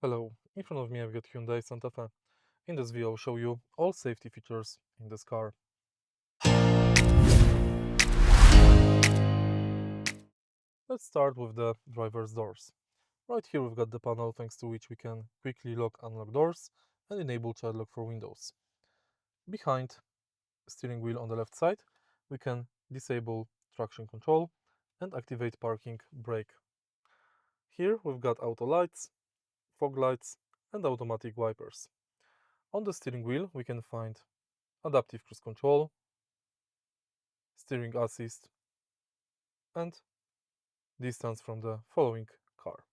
Hello, in front of me I've got Hyundai Santa Fe. In this video I'll show you all safety features in this car. Let's start with the driver's doors. Right here we've got the panel thanks to which we can quickly lock unlock doors and enable child lock for windows. Behind the steering wheel on the left side we can disable traction control and activate parking brake. Here we've got auto lights, fog lights and automatic wipers. On the steering wheel we can find adaptive cruise control, steering assist and distance from the following car.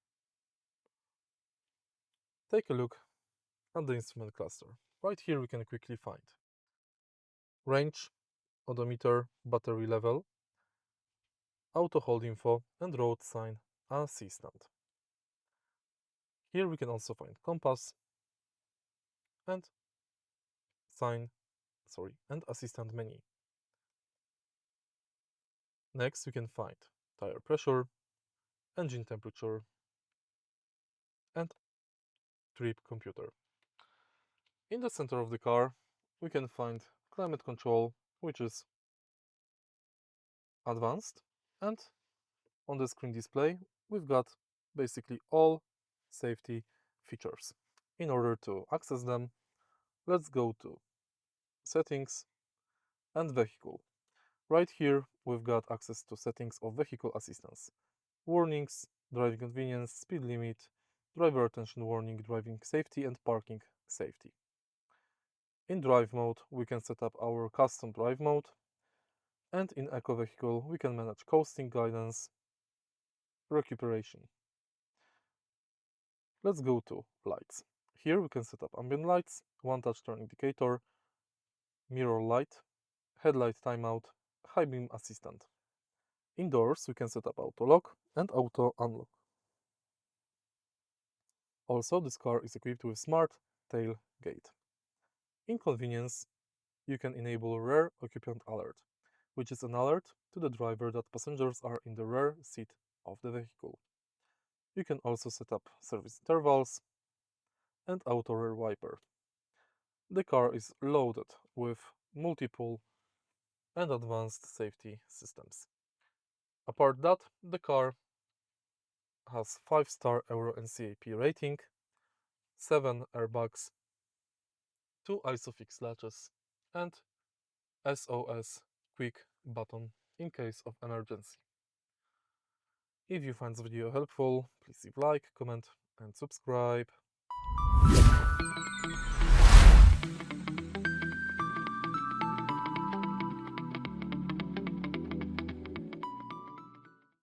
Take a look at the instrument cluster. Right here we can quickly find range, odometer, battery level, auto hold info and road sign assistant. Here we can also find compass and and assistant menu. Next we can find tire pressure, engine temperature and trip computer. In the center of the car we can find climate control, which is advanced, and on the screen display we've got basically all safety features. In order to access them, let's go to settings and vehicle. Right here we've got access to settings of vehicle assistance, warnings, driving convenience, speed limit, driver attention warning, driving safety and parking safety. In drive mode we can set up our custom drive mode, and in eco vehicle we can manage coasting guidance, recuperation. Let's go to lights. Here we can set up ambient lights, one touch turn indicator, mirror light, headlight timeout, high beam assistant. Indoors we can set up auto lock and auto unlock. Also this car is equipped with smart tailgate. In convenience, you can enable rear occupant alert, which is an alert to the driver that passengers are in the rear seat of the vehicle. You can also set up service intervals and auto rear wiper. The car is loaded with multiple and advanced safety systems. Apart that, the car has 5-star Euro NCAP rating, 7 airbags, 2 ISOFIX latches, and SOS quick button in case of emergency. If you find this video helpful, please leave like, comment and subscribe.